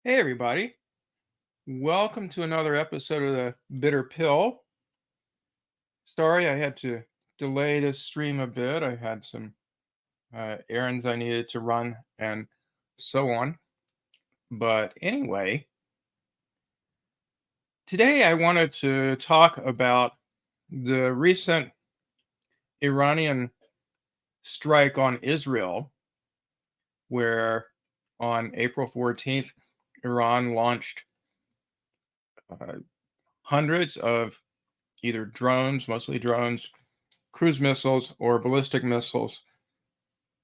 Hey, everybody. Welcome to another episode of the Bitter Pill. Sorry, I had to delay this stream a bit. I had some errands I needed to run and so on. But anyway, today I wanted to talk about the recent Iranian strike on Israel, where on April 14th, Iran launched uh, hundreds of either drones, mostly drones, cruise missiles, or ballistic missiles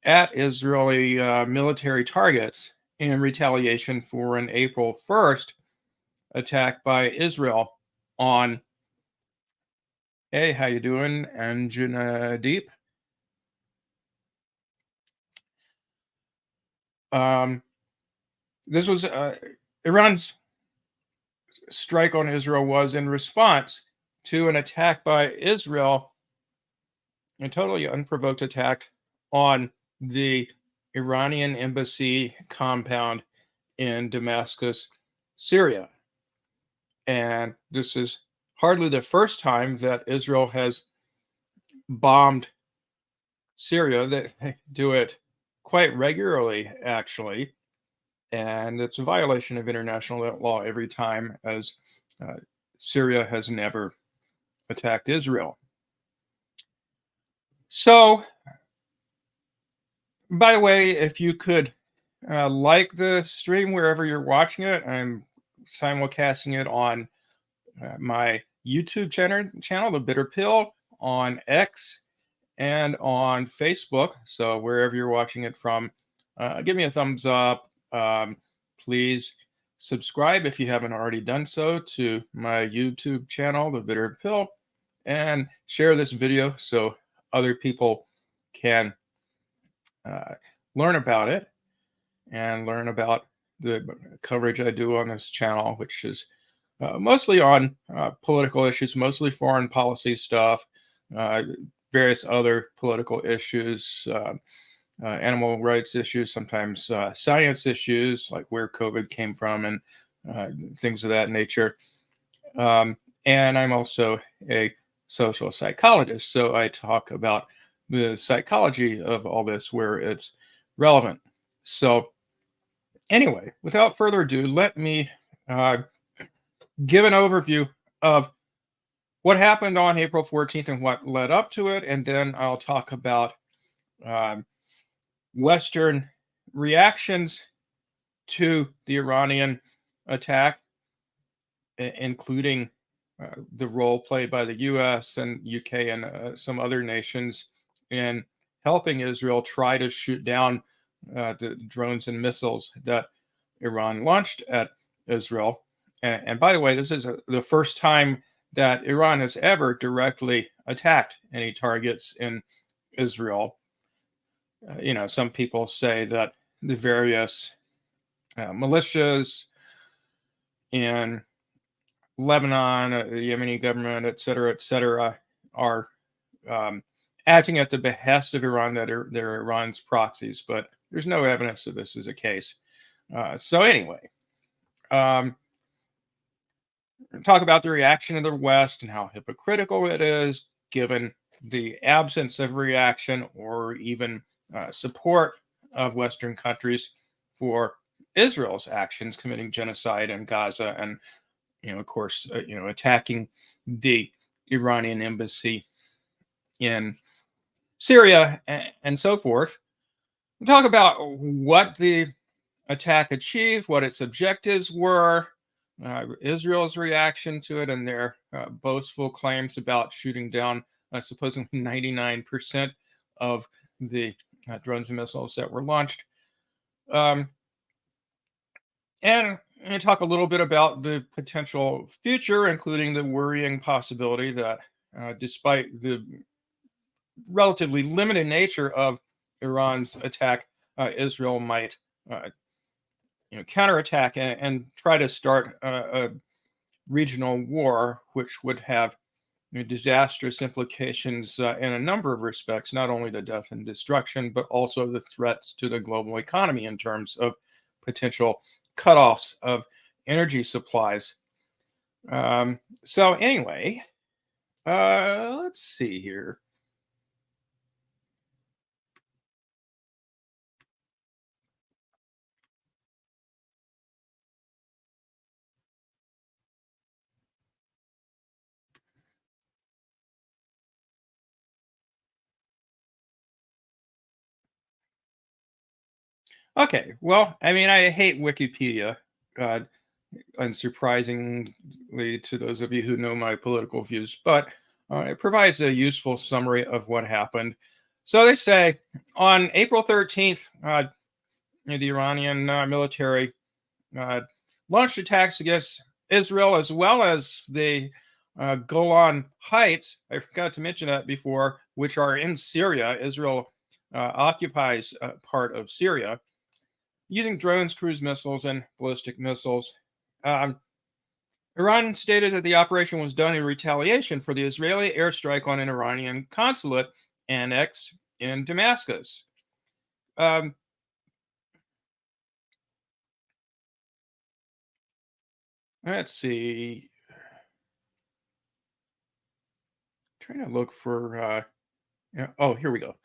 at Israeli military targets in retaliation for an April 1st attack by Israel on, hey, how you doing, Anjana Deep? Um, this was Iran's strike on Israel was in response to an attack by Israel, a totally unprovoked attack on the Iranian Embassy compound in Damascus, Syria. And this is hardly the first time that Israel has bombed Syria. They do it quite regularly, actually. And it's a violation of international law every time, as uh, Syria has never attacked Israel. So, by the way, if you could like the stream wherever you're watching it, I'm simulcasting it on my YouTube channel, The Bitter Pill, on X, and on Facebook. So wherever you're watching it from, give me a thumbs up. Please subscribe if you haven't already done so to my YouTube channel, The Bitter Pill, and share this video so other people can learn about it and learn about the coverage I do on this channel, which is mostly on political issues, mostly foreign policy stuff, uh, various other political issues, animal rights issues, sometimes science issues, like where COVID came from and things of that nature. And I'm also a social psychologist, so I talk about the psychology of all this where it's relevant. So, anyway, without further ado, let me uh, give an overview of what happened on April 14th and what led up to it, and then I'll talk about um, Western reactions to the Iranian attack, including the role played by the US and UK and some other nations in helping Israel try to shoot down the drones and missiles that Iran launched at Israel. And by the way, this is the first time that Iran has ever directly attacked any targets in Israel. Some people say that the various militias in Lebanon, the Yemeni government, et cetera, are acting at the behest of Iran, that they're Iran's proxies, but there's no evidence that this is a case. So anyway, talk about the reaction of the West and how hypocritical it is, given the absence of reaction or even support of Western countries for Israel's actions, committing genocide in Gaza, and of course, attacking the Iranian embassy in Syria and so forth. We'll talk about what the attack achieved, what its objectives were, Israel's reaction to it, and their boastful claims about shooting down supposedly 99% of the drones and missiles that were launched. And talk a little bit about the potential future, including the worrying possibility that despite the relatively limited nature of Iran's attack, Israel might counterattack and try to start a regional war, which would have disastrous implications in a number of respects, not only the death and destruction, but also the threats to the global economy in terms of potential cutoffs of energy supplies. So anyway, let's see here. Okay, well, I mean, I hate Wikipedia, uh, unsurprisingly to those of you who know my political views, but it provides a useful summary of what happened. So they say on April 13th, the Iranian military uh, launched attacks against Israel as well as the Golan Heights. I forgot to mention that before, which are in Syria. Israel occupies part of Syria using drones, cruise missiles, and ballistic missiles. Um, Iran stated that the operation was done in retaliation for the Israeli airstrike on an Iranian consulate annex in Damascus. Um, let's see. Trying to look for. Oh, here we go.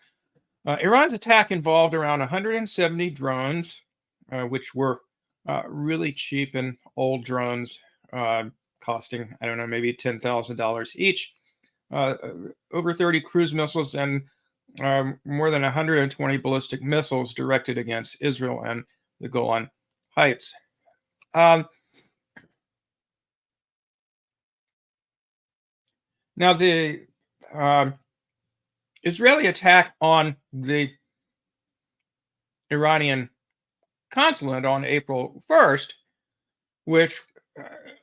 Iran's attack involved around 170 drones, which were really cheap and old drones, uh, costing, I don't know, maybe $10,000 each, over 30 cruise missiles, and more than 120 ballistic missiles directed against Israel and the Golan Heights. Um, Now, the um, Israeli attack on the Iranian consulate on April 1st, which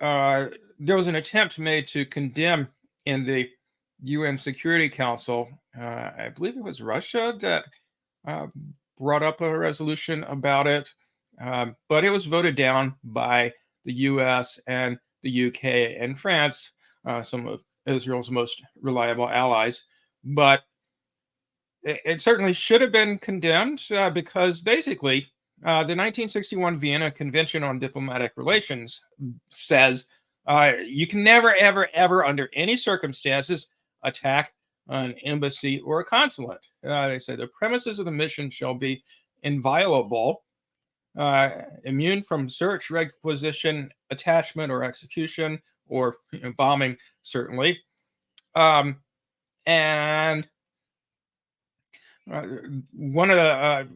there was an attempt made to condemn in the UN Security Council. I believe it was Russia that uh, brought up a resolution about it, but it was voted down by the US and the UK and France, some of Israel's most reliable allies. But it certainly should have been condemned because basically the 1961 Vienna Convention on Diplomatic Relations says you can never, ever, ever, under any circumstances, attack an embassy or a consulate. They say the premises of the mission shall be inviolable, immune from search, requisition, attachment, or execution, or bombing, certainly. And one of the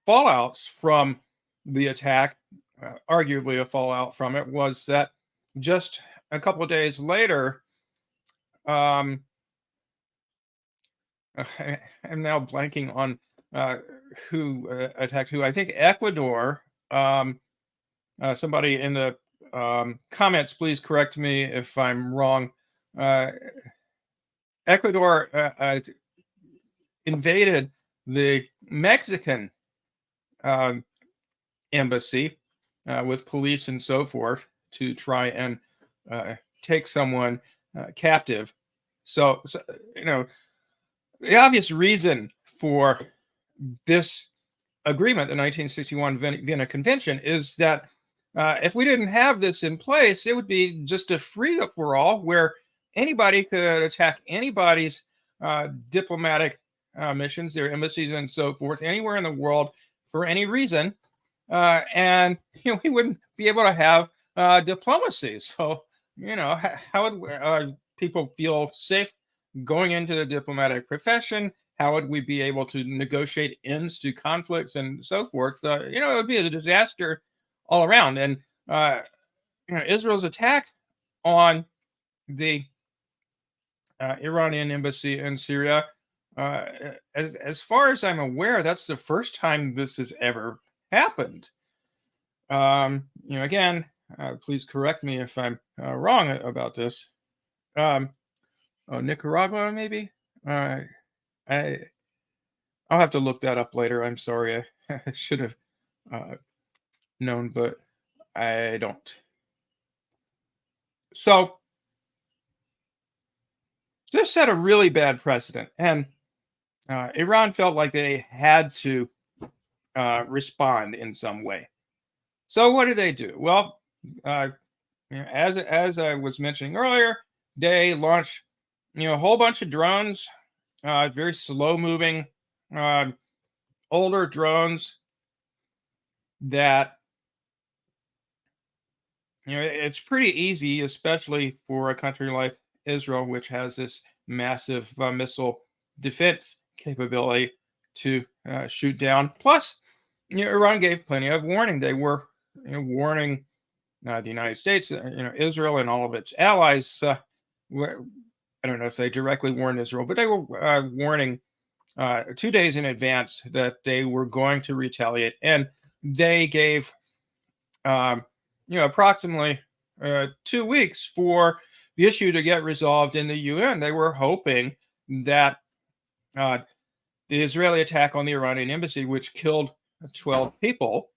fallouts from the attack, arguably a fallout from it, was that just a couple of days later, um, I'm now blanking on who attacked who. I think Ecuador. Somebody in the comments, please correct me if I'm wrong. Ecuador invaded the Mexican embassy with police and so forth to try and take someone captive. So, the obvious reason for this agreement, the 1961 Vienna Convention, is that if we didn't have this in place, it would be just a free for all where anybody could attack anybody's diplomatic missions, their embassies, and so forth, anywhere in the world for any reason, and we wouldn't be able to have diplomacy. So, how would people feel safe going into the diplomatic profession? How would we be able to negotiate ends to conflicts and so forth? It would be a disaster all around. And Israel's attack on the Iranian embassy in Syria, as far as I'm aware, that's the first time this has ever happened. Again, please correct me if I'm wrong about this. Nicaragua, maybe. I'll have to look that up later. I'm sorry, I should have known, but I don't. So this set a really bad precedent, and Iran felt like they had to respond in some way. So what did they do? Well, uh, as I was mentioning earlier, they launched a whole bunch of drones, very slow moving, uh, older drones that it's pretty easy, especially for a country like Israel, which has this massive missile defense capability to shoot down. Plus, Iran gave plenty of warning. They were warning the United States, Israel, and all of its allies. I don't know if they directly warned Israel, but they were warning 2 days in advance that they were going to retaliate, and they gave um, approximately 2 weeks for the issue to get resolved in the UN. They were hoping that uh, the Israeli attack on the Iranian embassy, which killed 12 people,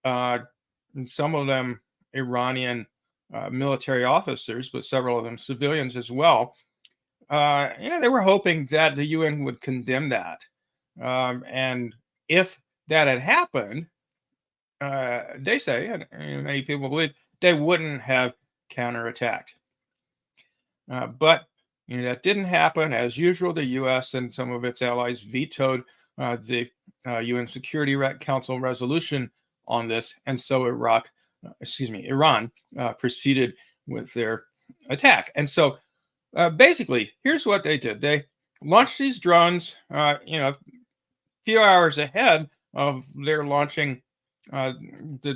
and some of them Iranian military officers, but several of them civilians as well. They were hoping that the UN would condemn that. And if that had happened, they say, and many people believe, they wouldn't have counterattacked. But that didn't happen. As usual, the U.S. and some of its allies vetoed the UN Security Council resolution on this, and so Iran proceeded with their attack. And so, basically, here's what they did: they launched these drones, a few hours ahead of their launching the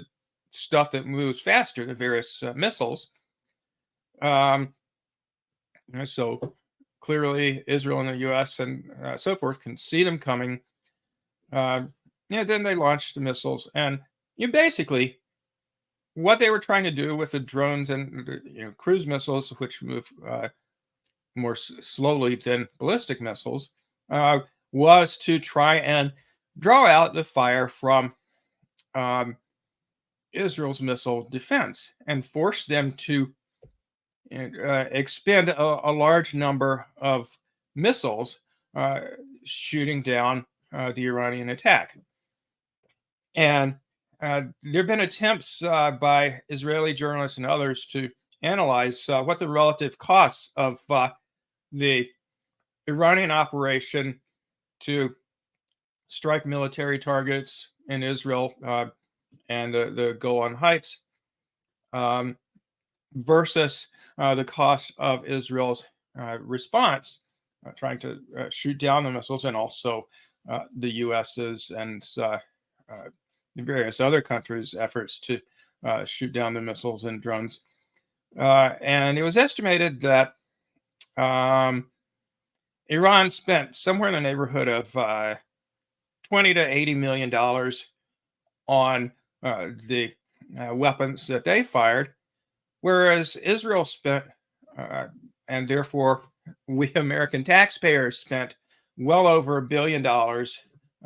stuff that moves faster, the various missiles. So clearly, Israel and the U.S. and so forth can see them coming. Then they launched the missiles, and basically what they were trying to do with the drones and cruise missiles, which move more slowly than ballistic missiles, was to try and draw out the fire from Israel's missile defense and force them to expend a large number of missiles shooting down the Iranian attack. And there have been attempts by Israeli journalists and others to analyze what the relative costs of the Iranian operation to strike military targets in Israel and the Golan Heights versus the cost of Israel's response, trying to shoot down the missiles, and also the U.S.'s and various other countries' efforts to shoot down the missiles and drones. And it was estimated that Iran spent somewhere in the neighborhood of $20 to $80 million on the weapons that they fired, whereas Israel spent, and therefore we American taxpayers spent, well over $1 billion,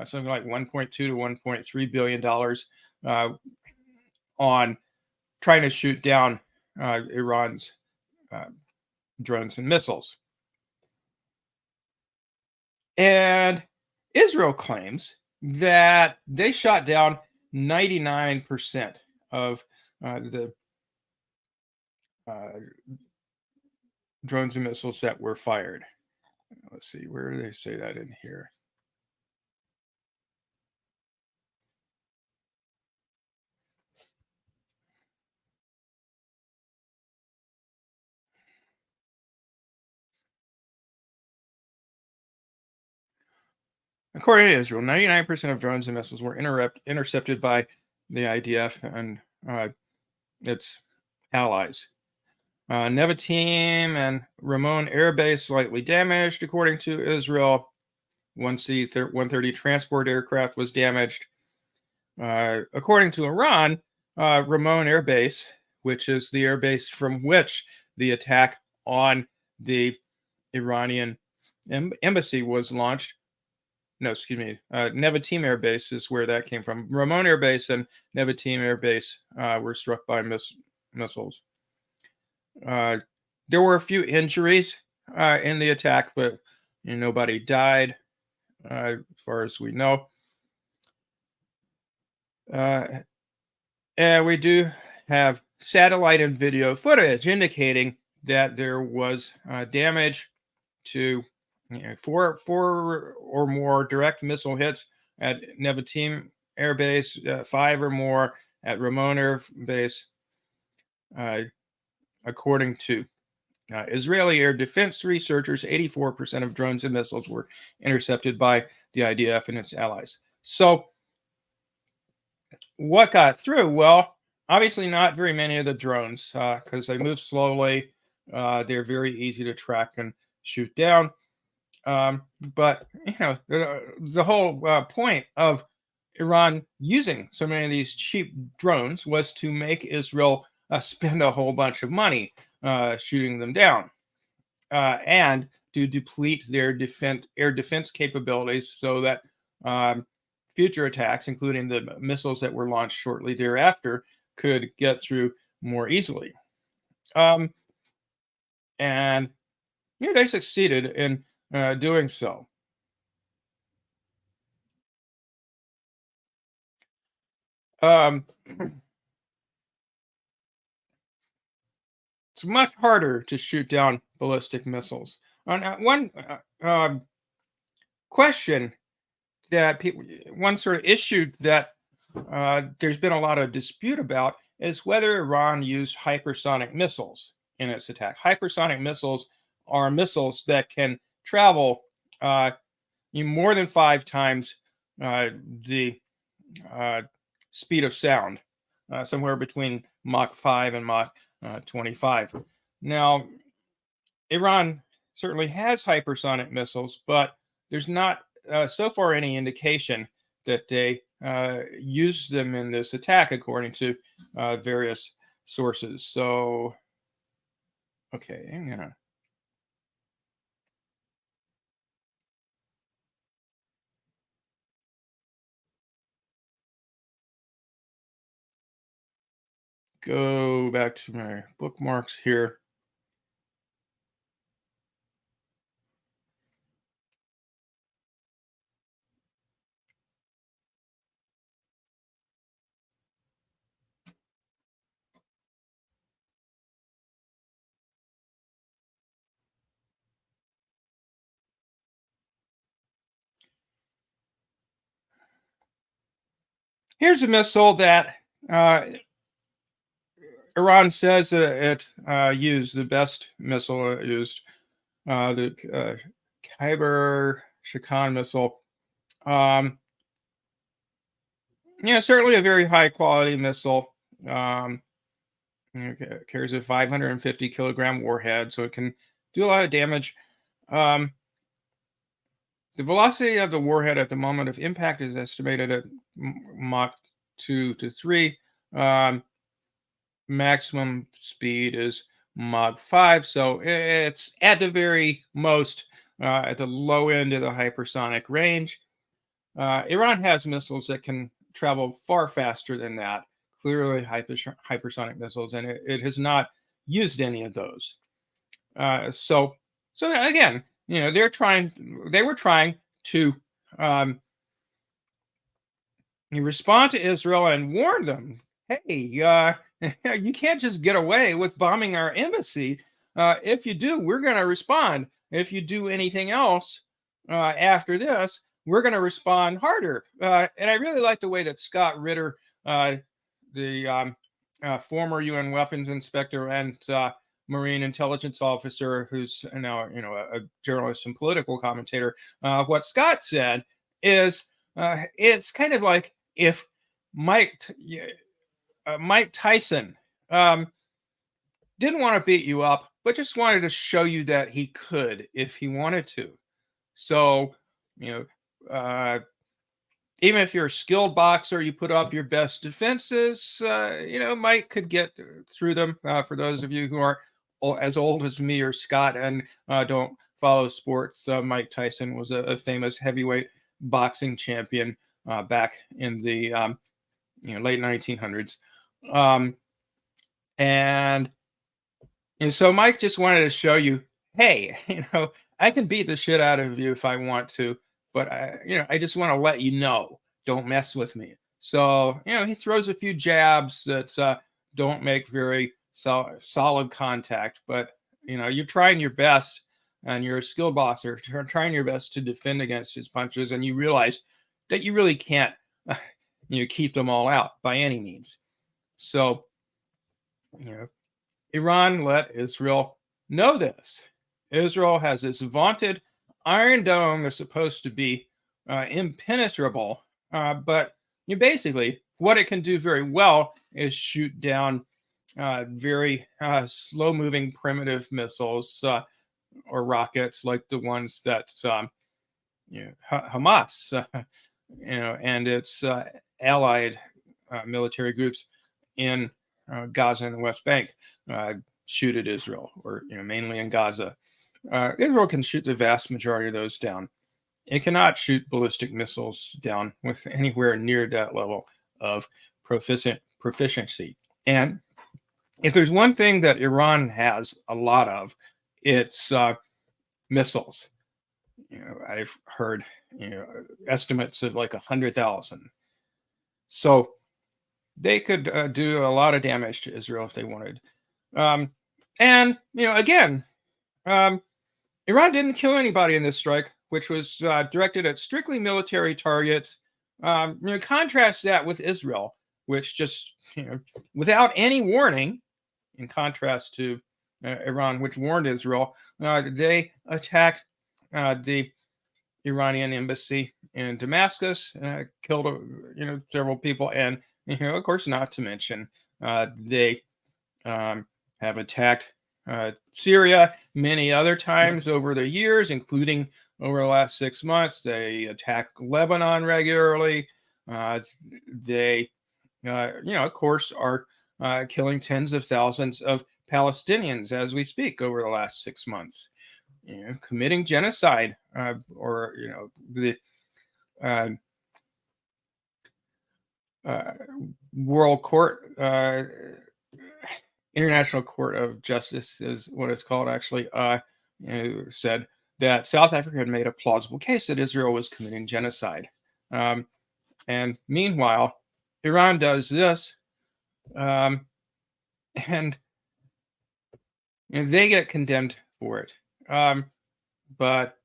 something like $1.2 to $1.3 billion on trying to shoot down Iran's drones and missiles. And Israel claims that they shot down 99% of the drones and missiles that were fired. Let's see, where do they say that in here? According to Israel, 99% of drones and missiles were intercepted by the IDF and its allies. Nevatim and Ramon Air Base slightly damaged, according to Israel. One C-130 transport aircraft was damaged. According to Iran, Ramon Air Base, which is the air base from which the attack on the Iranian embassy was launched. No, excuse me. Nevatim Air Base is where that came from. Ramon Air Base and Nevatim Air Base were struck by missiles. There were a few injuries in the attack, but nobody died, as far as we know. And we do have satellite and video footage indicating that there was damage to four or more direct missile hits at Nevatim Air Base, five or more at Ramon Air Base, uh, according to Israeli air defense researchers. 84% of drones and missiles were intercepted by the IDF and its allies. So, what got through? Well, obviously not very many of the drones because they move slowly. They're very easy to track and shoot down. But the whole point of Iran using so many of these cheap drones was to make Israel spend a whole bunch of money shooting them down and to deplete their air defense capabilities so that future attacks, including the missiles that were launched shortly thereafter, could get through more easily. And they succeeded in doing so. It's much harder to shoot down ballistic missiles. One question that one sort of issue that there's been a lot of dispute about is whether Iran used hypersonic missiles in its attack. Hypersonic missiles are missiles that can travel more than 5 times the speed of sound, somewhere between Mach 5 and Mach 25. Now, Iran certainly has hypersonic missiles, but there's not so far any indication that they used them in this attack, according to various sources. So, okay, I'm gonna go back to my bookmarks here. Here's a missile that Iran says it used, the best missile it used, the Khyber Shakan missile. Certainly a very high quality missile. Carries a 550 kilogram warhead, so it can do a lot of damage. The velocity of the warhead at the moment of impact is estimated at Mach 2 to 3. Maximum speed is Mach 5, so it's at the very most at the low end of the hypersonic range. Iran has missiles that can travel far faster than that, clearly hypersonic missiles, and it has not used any of those. So again, they were trying to respond to Israel and warn them, hey, you can't just get away with bombing our embassy. If you do, we're going to respond. If you do anything else after this, we're going to respond harder. And I really like the way that Scott Ritter, the former UN weapons inspector and Marine intelligence officer, who's now a journalist and political commentator, what Scott said is it's kind of like if Mike Tyson didn't want to beat you up, but just wanted to show you that he could if he wanted to. So, even if you're a skilled boxer, you put up your best defenses, Mike could get through them. For those of you who aren't as old as me or Scott and don't follow sports, Mike Tyson was a famous heavyweight boxing champion back in the late 1900s. And so Mike just wanted to show you, hey, I can beat the shit out of you if I want to, but I just want to let you know, don't mess with me. So, he throws a few jabs that don't make very solid contact, but, you're trying your best, and you're a skilled boxer, trying your best to defend against his punches, and you realize that you really can't, keep them all out by any means. So, Iran let Israel know this. Israel has this vaunted Iron Dome that's supposed to be impenetrable, but basically what it can do very well is shoot down very slow-moving primitive missiles or rockets like the ones that Hamas, and its allied military groups in Gaza and the West Bank shoot at Israel, or mainly in Gaza. Israel can shoot the vast majority of those down. It cannot shoot ballistic missiles down with anywhere near that level of proficiency. And if there's one thing that Iran has a lot of, it's missiles. I've heard estimates of like 100,000. So they could do a lot of damage to Israel if they wanted. And again, Iran didn't kill anybody in this strike, which was directed at strictly military targets. Contrast that with Israel, which just, without any warning, in contrast to Iran, which warned Israel, they attacked the Iranian Embassy in Damascus, killed several people, and of course, not to mention they have attacked Syria many other times over the years, including over the last 6 months. They attack Lebanon regularly. They, of course, are killing tens of thousands of Palestinians as we speak over the last 6 months. Committing genocide, or the World Court, International Court of Justice is what it's called, actually, said that South Africa had made a plausible case that Israel was committing genocide. And meanwhile, Iran does this, and they get condemned for it. But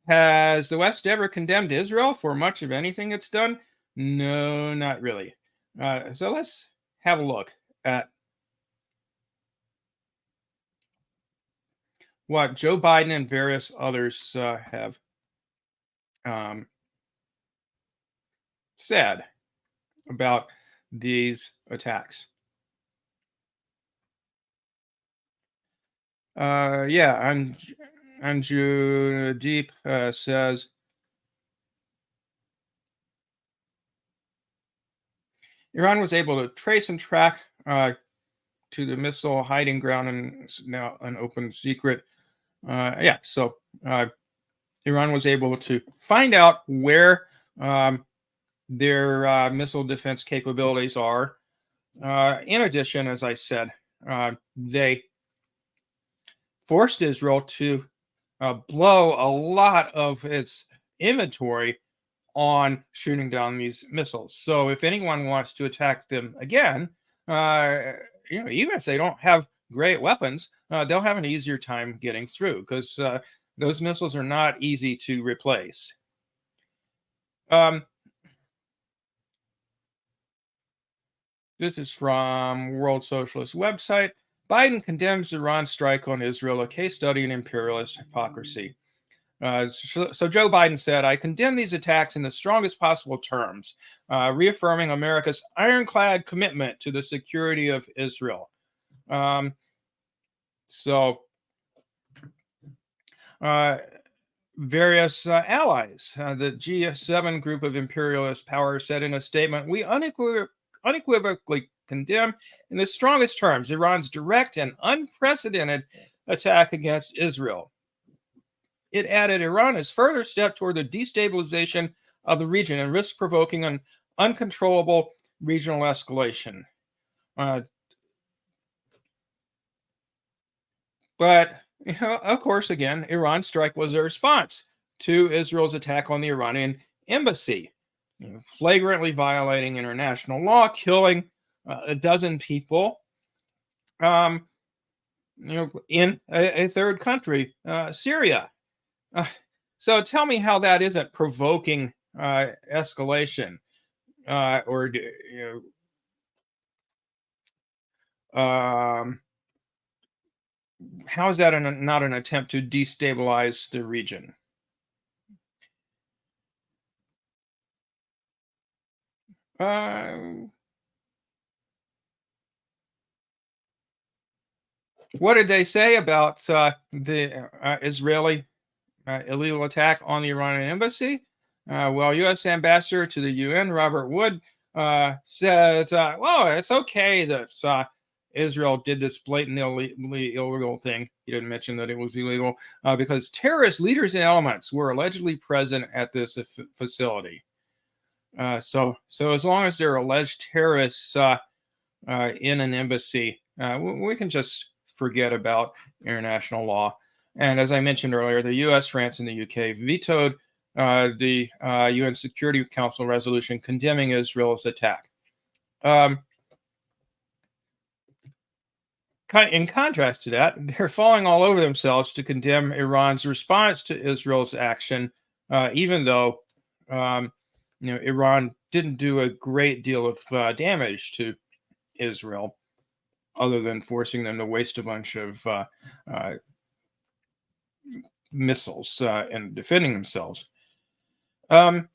has the West ever condemned Israel for much of anything it's done? No, not really. So let's have a look at what Joe Biden and various others have said about these attacks. Andrew Deep says, Iran was able to trace and track to the missile hiding ground, and it's now an open secret. So Iran was able to find out where their missile defense capabilities are. In addition, as I said, they forced Israel to blow a lot of its inventory on shooting down these missiles. So if anyone wants to attack them again, even if they don't have great weapons, they'll have an easier time getting through, because those missiles are not easy to replace. This is from World Socialist website. Biden condemns Iran's strike on Israel, a case study in imperialist hypocrisy. So Joe Biden said, I condemn these attacks in the strongest possible terms, reaffirming America's ironclad commitment to the security of Israel. Various allies, the G7 group of imperialist powers, said in a statement, we unequivocally condemn in the strongest terms Iran's direct and unprecedented attack against Israel. It added, Iran is further step toward the destabilization of the region and risks provoking an uncontrollable regional escalation. But, of course, again, Iran's strike was a response to Israel's attack on the Iranian embassy. flagrantly violating international law, killing a dozen people, um, in a third country, Syria. Uh, so tell me how that isn't provoking escalation, or um, how is that not an attempt to destabilize the region? Uh, what did they say about the Israeli illegal attack on the Iranian embassy? Well, U.S. Ambassador to the UN, Robert Wood, says, well, it's okay that Israel did this blatantly illegal thing. He didn't mention that it was illegal because terrorist leaders and elements were allegedly present at this facility. So as long as they're alleged terrorists in an embassy, we can just forget about international law. And as I mentioned earlier, the US, France, and the UK vetoed the UN Security Council resolution condemning Israel's attack. Um, in contrast to that, they're falling all over themselves to condemn Iran's response to Israel's action, even though Iran didn't do a great deal of damage to Israel, other than forcing them to waste a bunch of uh, missiles and defending themselves. Um,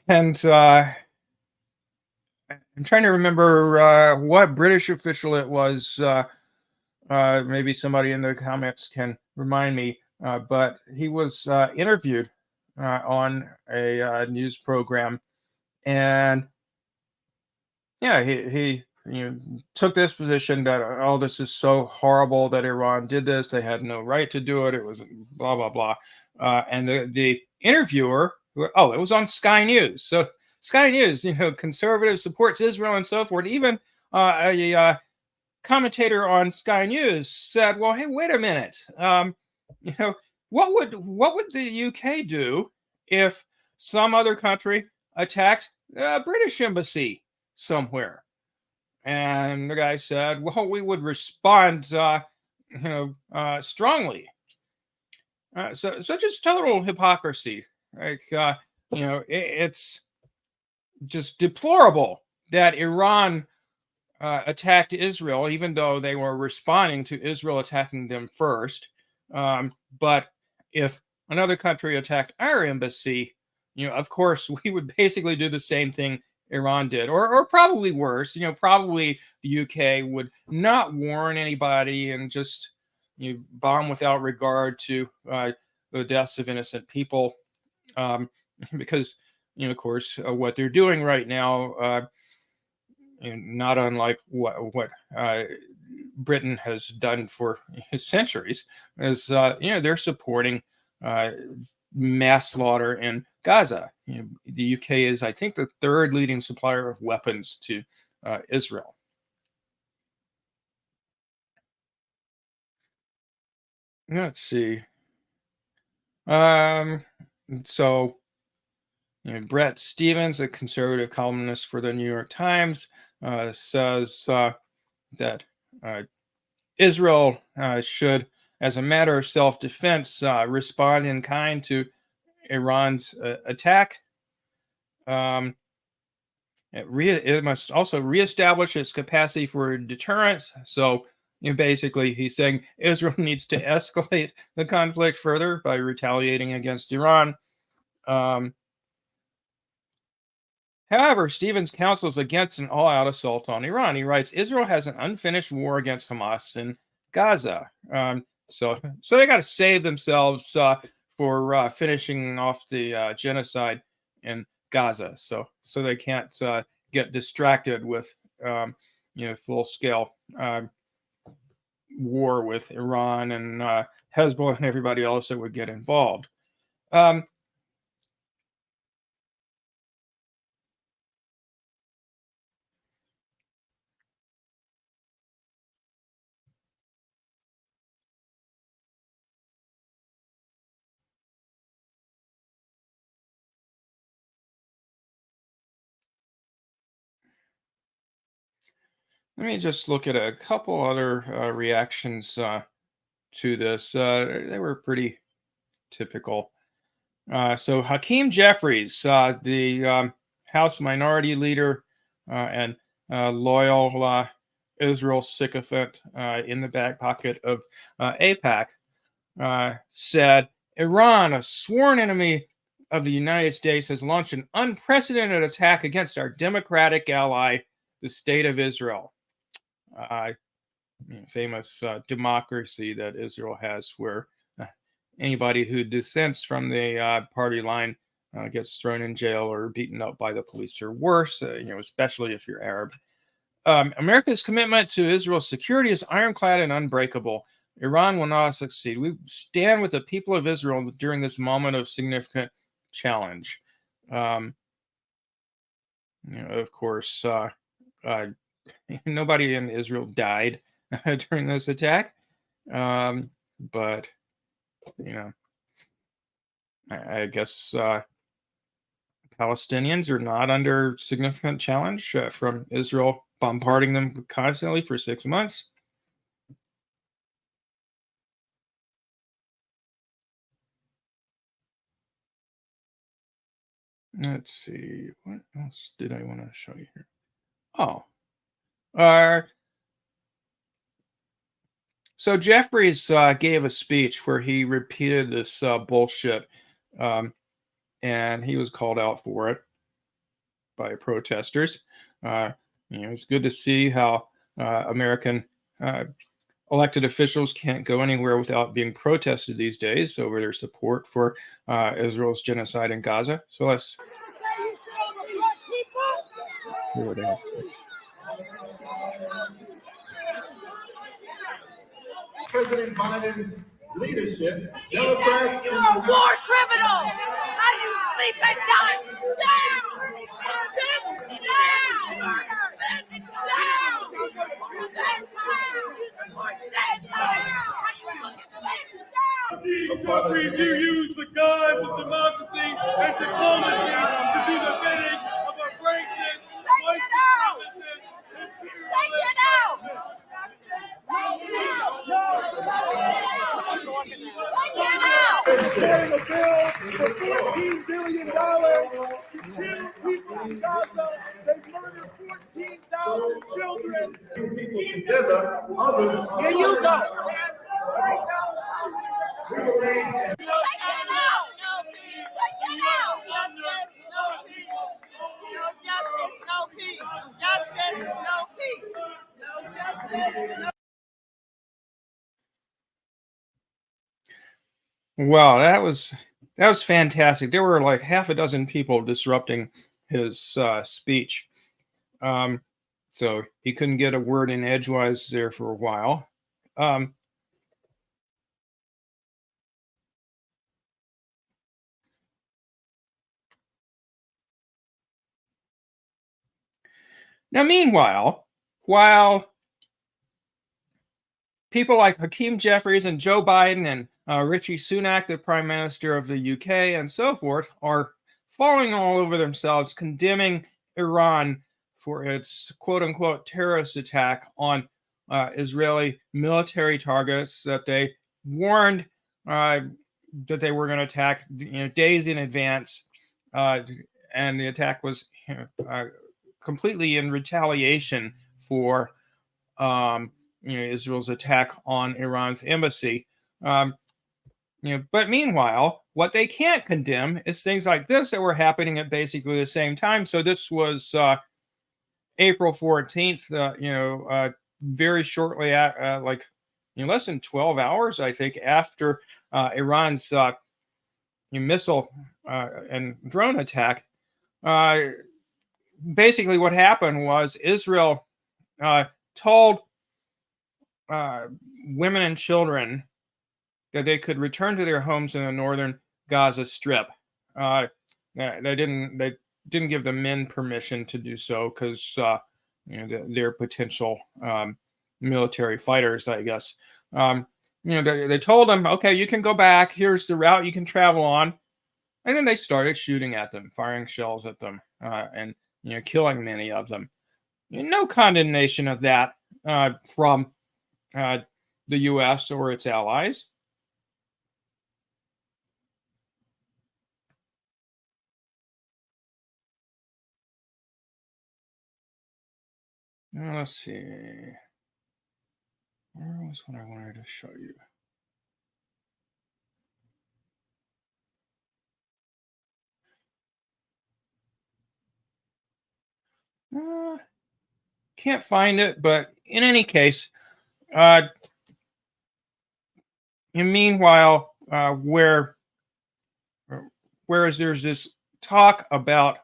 and I'm trying to remember what British official it was. Maybe somebody in the comments can remind me. But he was interviewed on a news program, and yeah, he took this position that oh, this is so horrible that Iran did this. They had no right to do it. It was blah blah blah. And the interviewer, oh, it was on Sky News. So Sky News, conservative supports Israel and so forth. Even a commentator on Sky News said, "Well, hey, wait a minute. You know, what would the UK do if some other country attacked a British embassy somewhere?" And the guy said, "Well, we would respond, strongly." So just total hypocrisy. Like, it's just deplorable that Iran attacked Israel, even though they were responding to Israel attacking them first. But if another country attacked our embassy, of course, we would basically do the same thing Iran did, or probably worse. Probably the UK would not warn anybody and just bomb without regard to the deaths of innocent people, um, because of course, what they're doing right now. And not unlike what Britain has done for centuries, is they're supporting uh, mass slaughter in Gaza. The UK is, I think, the third leading supplier of weapons to Israel. Let's see. Um, so Brett Stevens, a conservative columnist for the New York Times, says that uh, Israel should, as a matter of self defense, respond in kind to Iran's attack. Um, it must also reestablish its capacity for deterrence. So, basically, he's saying Israel needs to escalate the conflict further by retaliating against Iran. Um, However, Stevens counsels against an all out assault on Iran. He writes Israel has an unfinished war against Hamas in Gaza. So they got to save themselves for finishing off the genocide in Gaza. So they can't get distracted with full scale war with Iran and Hezbollah and everybody else that would get involved. Um, Let me just look at a couple other reactions to this. They were pretty typical. So Hakeem Jeffries, the House Minority Leader and loyal Israel sycophant in the back pocket of AIPAC, said, Iran, a sworn enemy of the United States, has launched an unprecedented attack against our democratic ally, the State of Israel. Famous democracy that Israel has, where anybody who dissents from the party line gets thrown in jail or beaten up by the police or worse, especially if you're Arab. America's commitment to Israel's security is ironclad and unbreakable. Iran will not succeed. We stand with the people of Israel during this moment of significant challenge. Of course, nobody in Israel died during this attack. But, I guess Palestinians are not under significant challenge from Israel bombarding them constantly for 6 months. Let's see, what else did I want to show you here? Oh, so Jeffries gave a speech where he repeated this bullshit, and he was called out for it by protesters. It's good to see how American elected officials can't go anywhere without being protested these days over their support for Israel's genocide in Gaza. So let's hear what they have to say. President Biden's leadership, Democrats. You're a war criminal! How do you sleep at night? Down! Jeffries, you use the guise of democracy and diplomacy to do the bidding of a racist, white supremacist. Take it out! Preparing a bill for $14 billion to kill people in Gaza. They've murdered 14,000 children. Together, others are. Here you go. Take it out! Take it out! No justice, no peace. Justice, no peace. No justice, no. Wow, that was fantastic. There were like half a dozen people disrupting his speech, so he couldn't get a word in edgewise there for a while. Now, meanwhile, while people like Hakeem Jeffries and Joe Biden and Rishi Sunak, the Prime Minister of the UK, and so forth, are falling all over themselves, condemning Iran for its quote-unquote terrorist attack on Israeli military targets that they warned that they were going to attack days in advance, and the attack was completely in retaliation for Israel's attack on Iran's embassy. But meanwhile, what they can't condemn is things like this that were happening at basically the same time. So this was April 14th, very shortly at less than 12 hours, I think, after Iran's missile and drone attack. Basically, what happened was Israel told women and children that they could return to their homes in the northern Gaza Strip. They didn't give the men permission to do so because they're potential military fighters, I guess. They told them, okay, you can go back. Here's the route you can travel on. And then they started shooting at them, firing shells at them, and killing many of them. no condemnation of that from the U.S. or its allies. Now, let's see. Where was what I wanted to show you? Can't find it, but in any case, and meanwhile, whereas there's this talk about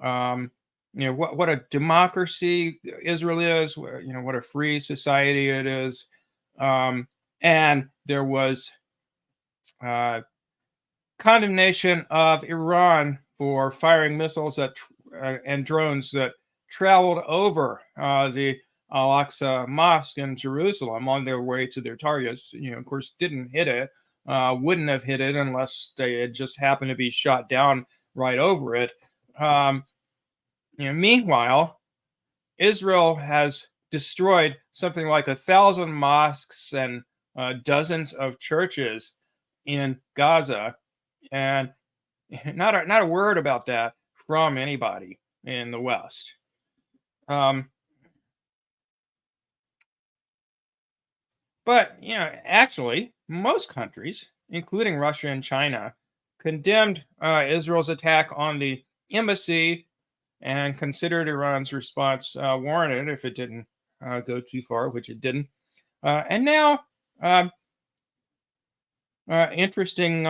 what a democracy Israel is, what a free society it is, and there was condemnation of Iran for firing missiles and drones that traveled over the Al-Aqsa Mosque in Jerusalem on their way to their targets. Of course, didn't hit it, wouldn't have hit it unless they had just happened to be shot down right over it. Meanwhile, Israel has destroyed something like 1,000 mosques and dozens of churches in Gaza, and not a word about that from anybody in the West. But actually, most countries, including Russia and China, condemned Israel's attack on the embassy and considered Iran's response warranted if it didn't go too far, which it didn't. And now, interesting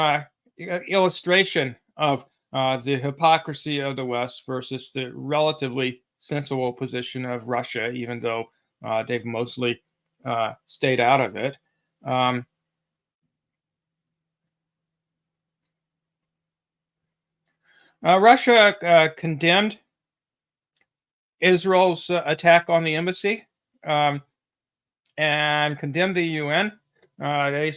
illustration of the hypocrisy of the West versus the relatively sensible position of Russia, even though they've mostly stayed out of it. Russia condemned Israel's attack on the embassy and condemned the UN. Their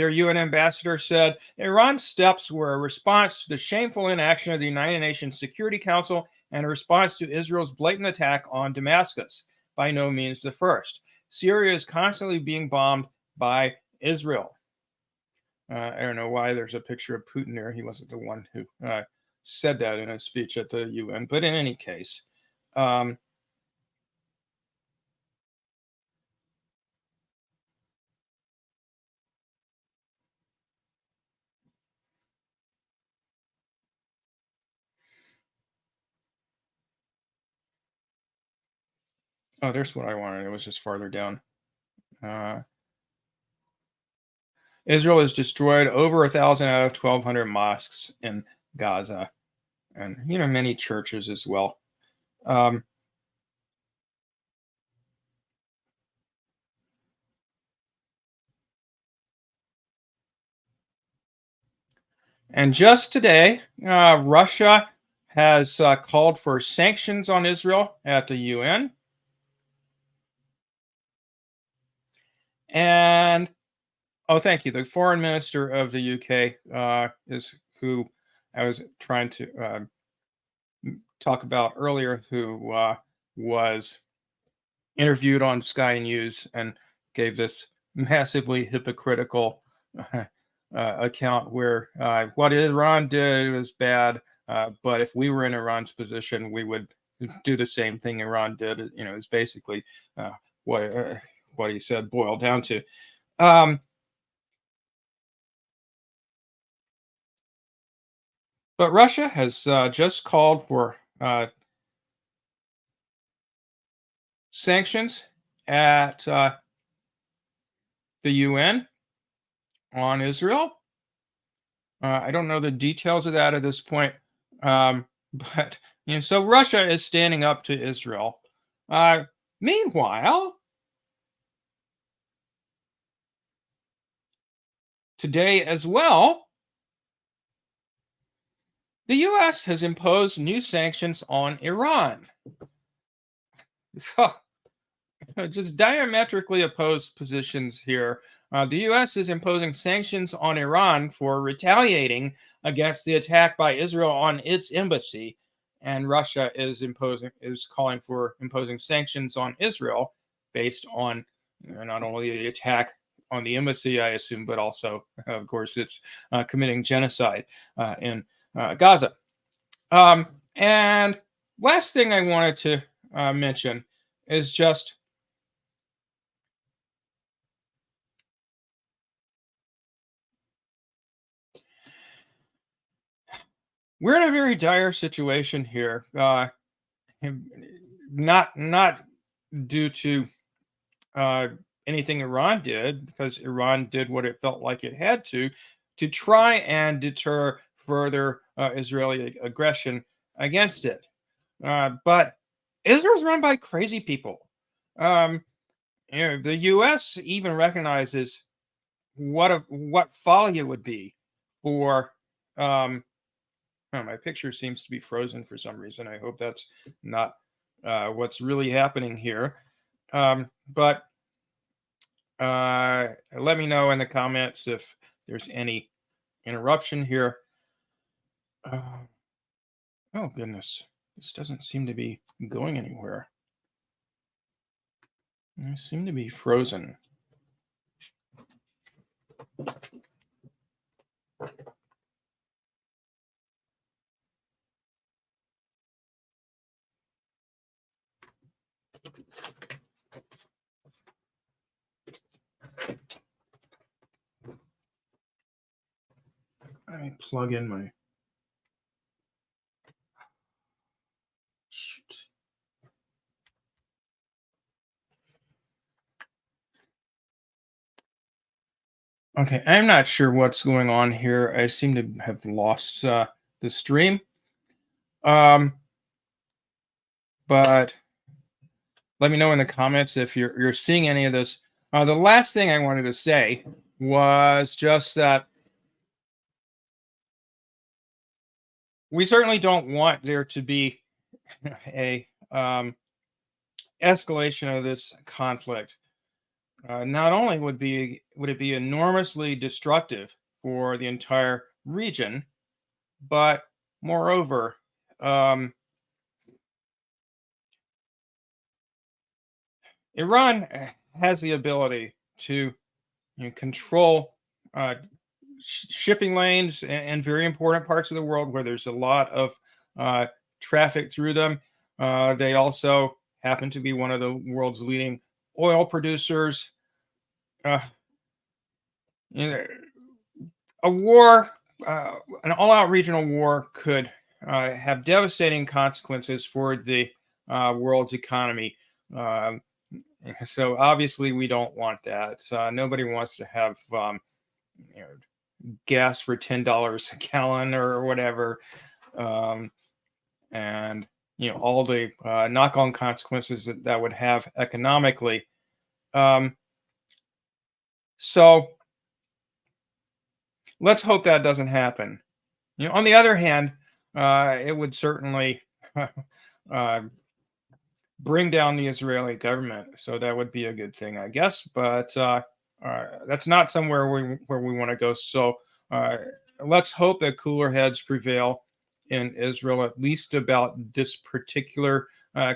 UN ambassador said Iran's steps were a response to the shameful inaction of the United Nations Security Council and a response to Israel's blatant attack on Damascus. By no means the first. Syria is constantly being bombed by Israel. I don't know why there's a picture of Putin there. He wasn't the one who said that in a speech at the UN. But in any case, oh, there's what I wanted. It was just farther down. Israel has destroyed over 1,000 out of 1,200 mosques in Gaza, and many churches as well. And just today, Russia has called for sanctions on Israel at the UN. And, oh, thank you. The foreign minister of the UK is who I was trying to talk about earlier, who was interviewed on Sky News and gave this massively hypocritical account where what Iran did was bad, but if we were in Iran's position, we would do the same thing Iran did. Is basically what he said boiled down to. But Russia has just called for sanctions at the UN on Israel. I don't know the details of that at this point, but so Russia is standing up to Israel. Meanwhile, today as well, the U.S. has imposed new sanctions on Iran. So, just diametrically opposed positions here. The U.S. is imposing sanctions on Iran for retaliating against the attack by Israel on its embassy. and Russia is calling for imposing sanctions on Israel based on not only the attack on the embassy, I assume, but also, of course, it's committing genocide in Gaza. And last thing I wanted to mention is just we're in a very dire situation here. Not due to anything Iran did, because Iran did what it felt like it had to try and deter further Israeli aggression against it. But Israel's run by crazy people. The U.S. even recognizes what folly it would be for. Oh, my picture seems to be frozen for some reason. I hope that's not what's really happening here. But let me know in the comments if there's any interruption here. Oh, goodness. This doesn't seem to be going anywhere. I seem to be frozen. I plug in my. Shoot. Okay, I'm not sure what's going on here. I seem to have lost the stream. But let me know in the comments if you're seeing any of this. The last thing I wanted to say was just that we certainly don't want there to be a escalation of this conflict. Not only would it be enormously destructive for the entire region, but moreover, Iran has the ability to control shipping lanes and very important parts of the world where there's a lot of traffic through them. They also happen to be one of the world's leading oil producers. A war, an all-out regional war, could have devastating consequences for the world's economy. So obviously, we don't want that. Nobody wants to have gas for $10 a gallon or whatever, and all the knock-on consequences that would have economically. So let's hope that doesn't happen. On the other hand, it would certainly bring down the Israeli government. So that would be a good thing, I guess. But that's not somewhere where we want to go. So let's hope that cooler heads prevail in Israel, at least about this particular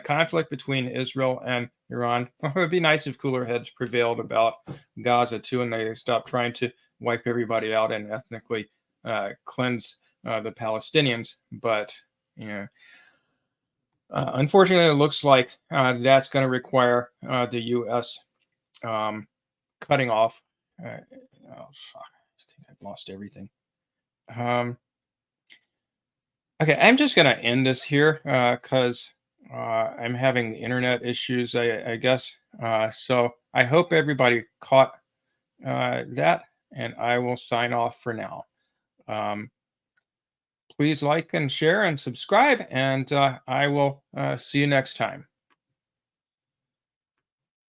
conflict between Israel and Iran. It would be nice if cooler heads prevailed about Gaza too, and they stopped trying to wipe everybody out and ethnically cleanse the Palestinians. But unfortunately, it looks like that's going to require the U.S. Cutting off. Oh, fuck. I think I've lost everything. Okay, I'm just going to end this here because I'm having internet issues, I guess. So I hope everybody caught that, and I will sign off for now. Please like and share and subscribe, and I will see you next time.